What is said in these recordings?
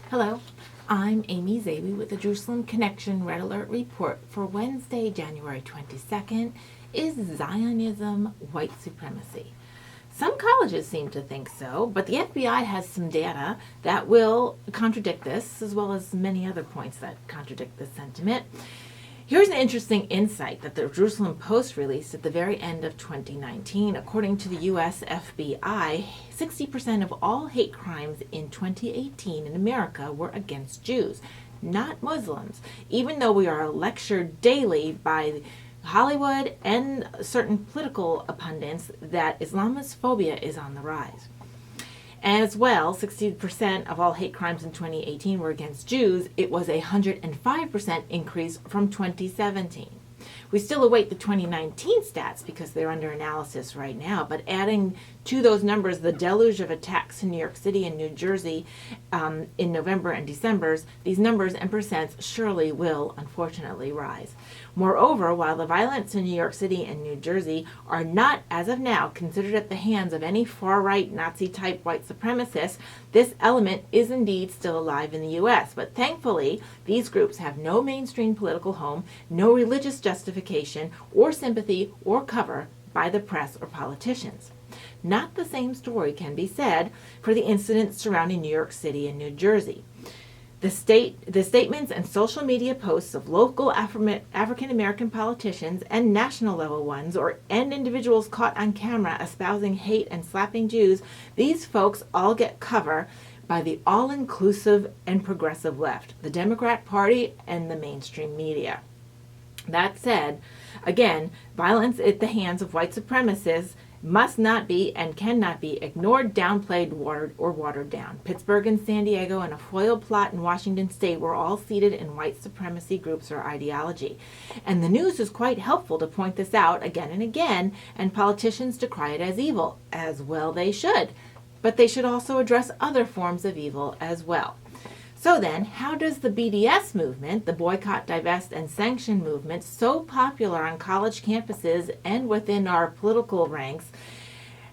Hello, I'm Amy Zabi with the Jerusalem Connection Red Alert Report for Wednesday, January 22nd. Is Zionism white supremacy? Some colleges seem to think so, but the FBI has some data that will contradict this, as well as many other points that contradict this sentiment. Here's an interesting insight that the Jerusalem Post released at the very end of 2019. According to the U.S. FBI, 60% of all hate crimes in 2018 in America were against Jews, not Muslims, even though we are lectured daily by Hollywood and certain political pundits that Islamophobia is on the rise. As well, 60% of all hate crimes in 2018 were against Jews. It was a 105% increase from 2017. We still await the 2019 stats because they're under analysis right now, but adding to those numbers the deluge of attacks in New York City and New Jersey in November and December, these numbers and percents surely will, unfortunately, rise. Moreover, while the violence in New York City and New Jersey are not, as of now, considered at the hands of any far-right Nazi-type white supremacists, this element is indeed still alive in the U.S. But thankfully, these groups have no mainstream political home, no religious justification or sympathy or cover by the press or politicians. Not the same story can be said for the incidents surrounding New York City and New Jersey. The statements and social media posts of local African American politicians and national level ones and individuals caught on camera espousing hate and slapping Jews, these folks all get cover by the all-inclusive and progressive left, the Democrat Party and the mainstream media. That said, again, violence at the hands of white supremacists must not be and cannot be ignored, downplayed, or watered down. Pittsburgh and San Diego and a foiled plot in Washington State were all seated in white supremacy groups or ideology. And the news is quite helpful to point this out again and again, and politicians decry it as evil, as well they should. But they should also address other forms of evil as well. So then, how does the BDS movement, the boycott, divest, and sanction movement, so popular on college campuses and within our political ranks,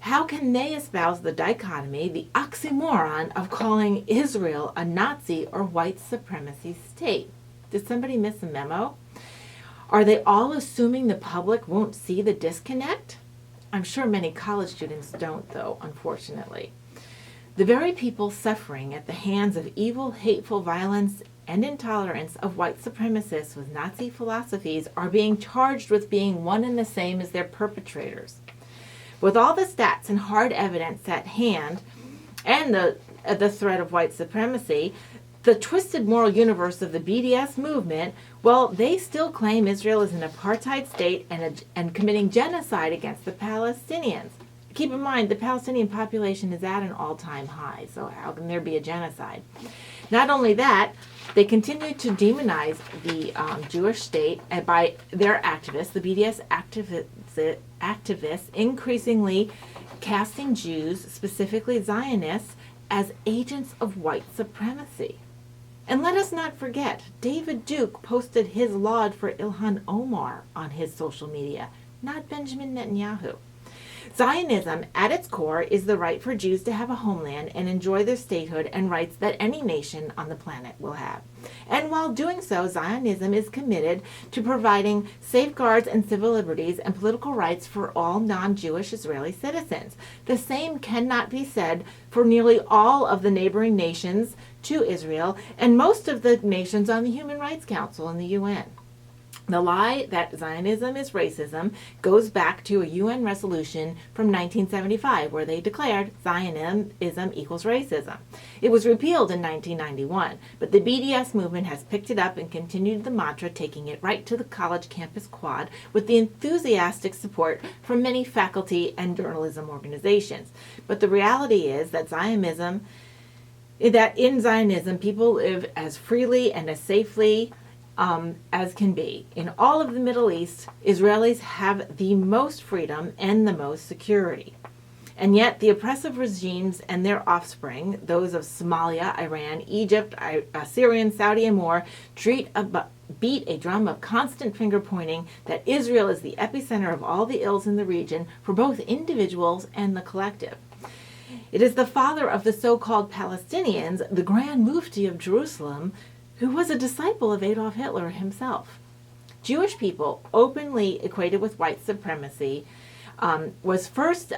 how can they espouse the dichotomy, the oxymoron of calling Israel a Nazi or white supremacy state? Did somebody miss a memo? Are they all assuming the public won't see the disconnect? I'm sure many college students don't, though, unfortunately. The very people suffering at the hands of evil, hateful violence and intolerance of white supremacists with Nazi philosophies are being charged with being one and the same as their perpetrators. With all the stats and hard evidence at hand and the threat of white supremacy, the twisted moral universe of the BDS movement, well, they still claim Israel is an apartheid state and committing genocide against the Palestinians. Keep in mind, the Palestinian population is at an all-time high, so how can there be a genocide? Not only that, they continue to demonize the Jewish state by their activists, the BDS activists, increasingly casting Jews, specifically Zionists, as agents of white supremacy. And let us not forget, David Duke posted his laud for Ilhan Omar on his social media, not Benjamin Netanyahu. Zionism, at its core, is the right for Jews to have a homeland and enjoy their statehood and rights that any nation on the planet will have. And while doing so, Zionism is committed to providing safeguards and civil liberties and political rights for all non-Jewish Israeli citizens. The same cannot be said for nearly all of the neighboring nations to Israel and most of the nations on the Human Rights Council and the UN. The lie that Zionism is racism goes back to a UN resolution from 1975 where they declared Zionism equals racism. It was repealed in 1991, but the BDS movement has picked it up and continued the mantra, taking it right to the college campus quad with the enthusiastic support from many faculty and journalism organizations. But the reality is that in Zionism, people live as freely and as safely as can be. In all of the Middle East, Israelis have the most freedom and the most security. And yet the oppressive regimes and their offspring, those of Somalia, Iran, Egypt, Syria, Saudi, and more, beat a drum of constant finger-pointing that Israel is the epicenter of all the ills in the region for both individuals and the collective. It is the father of the so-called Palestinians, the Grand Mufti of Jerusalem, who was a disciple of Adolf Hitler himself. Jewish people, openly equated with white supremacy, was first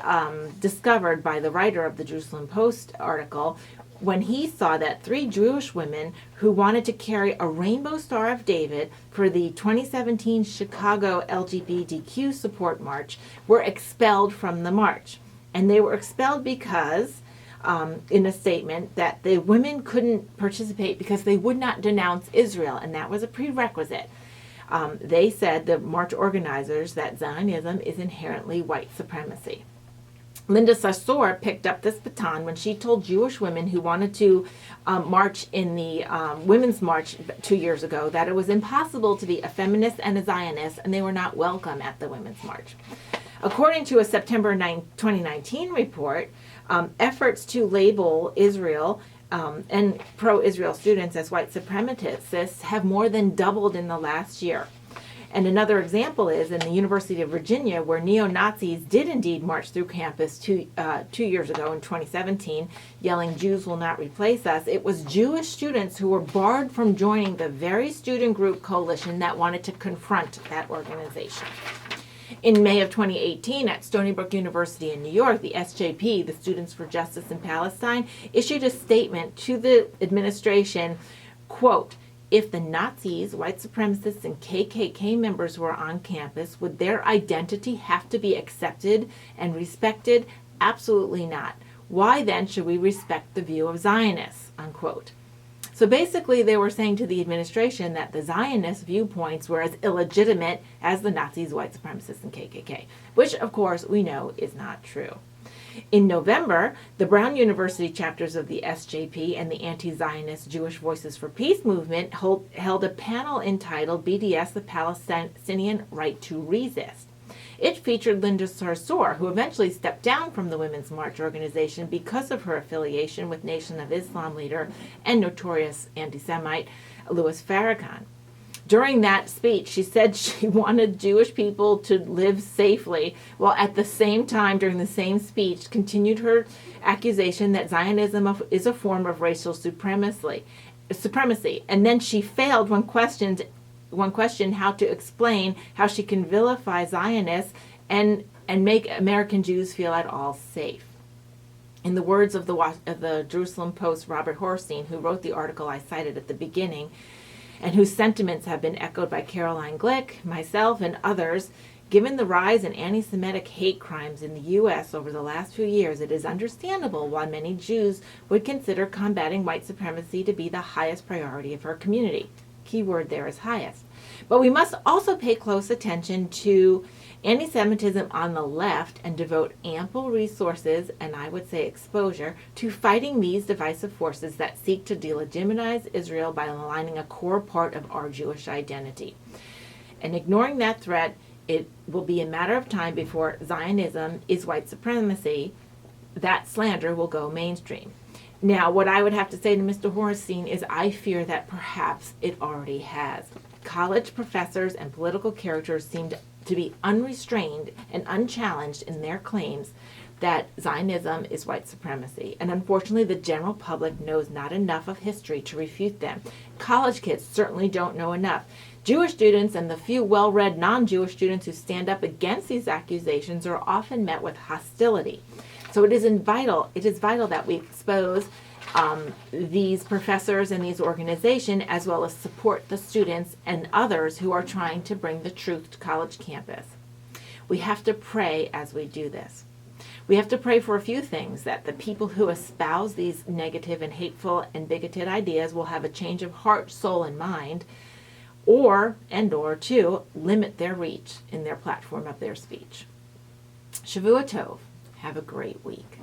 discovered by the writer of the Jerusalem Post article when he saw that 3 Jewish women who wanted to carry a Rainbow Star of David for the 2017 Chicago LGBTQ support march were expelled from the march. And they were expelled because, in a statement, that the women couldn't participate because they would not denounce Israel, and that was a prerequisite. They said, the march organizers, that Zionism is inherently white supremacy. Linda Sarsour picked up this baton when she told Jewish women who wanted to march in the Women's March 2 years ago that it was impossible to be a feminist and a Zionist, and they were not welcome at the Women's March. According to a September 2019 report, efforts to label Israel and pro-Israel students as white supremacists have more than doubled in the last year. And another example is in the University of Virginia, where neo-Nazis did indeed march through campus 2 years ago in 2017, yelling, "Jews will not replace us." It was Jewish students who were barred from joining the very student group coalition that wanted to confront that organization. In May of 2018, at Stony Brook University in New York, the SJP, the Students for Justice in Palestine, issued a statement to the administration, quote, "If the Nazis, white supremacists, and KKK members were on campus, would their identity have to be accepted and respected? Absolutely not. Why then should we respect the view of Zionists?" Unquote. So basically they were saying to the administration that the Zionist viewpoints were as illegitimate as the Nazis, white supremacists, and KKK, which of course we know is not true. In November, the Brown University chapters of the SJP and the anti-Zionist Jewish Voices for Peace movement held a panel entitled "BDS, the Palestinian Right to Resist." It featured Linda Sarsour, who eventually stepped down from the Women's March organization because of her affiliation with Nation of Islam leader and notorious anti-Semite Louis Farrakhan. During that speech, she said she wanted Jewish people to live safely, while at the same time, during the same speech, continued her accusation that Zionism is a form of racial supremacy. And then she failed when questioned how to explain how she can vilify Zionists and make American Jews feel at all safe. In the words of the Jerusalem Post, Robert Horstein, who wrote the article I cited at the beginning, and whose sentiments have been echoed by Caroline Glick, myself, and others, given the rise in anti-Semitic hate crimes in the U.S. over the last few years, it is understandable why many Jews would consider combating white supremacy to be the highest priority of our community. Key word there is highest. But we must also pay close attention to anti-Semitism on the left and devote ample resources, and I would say exposure, to fighting these divisive forces that seek to delegitimize Israel by maligning a core part of our Jewish identity. And ignoring that threat, it will be a matter of time before Zionism is white supremacy. That slander will go mainstream. Now, what I would have to say to Mr. Horstein is I fear that perhaps it already has. College professors and political characters seem to be unrestrained and unchallenged in their claims that Zionism is white supremacy. And unfortunately, the general public knows not enough of history to refute them. College kids certainly don't know enough. Jewish students and the few well-read non-Jewish students who stand up against these accusations are often met with hostility. So it is vital that we expose these professors and these organizations, as well as support the students and others who are trying to bring the truth to college campus. We have to pray as we do this. We have to pray for a few things: that the people who espouse these negative and hateful and bigoted ideas will have a change of heart, soul, and mind, or two, limit their reach in their platform of their speech. Shavua Tov. Have a great week.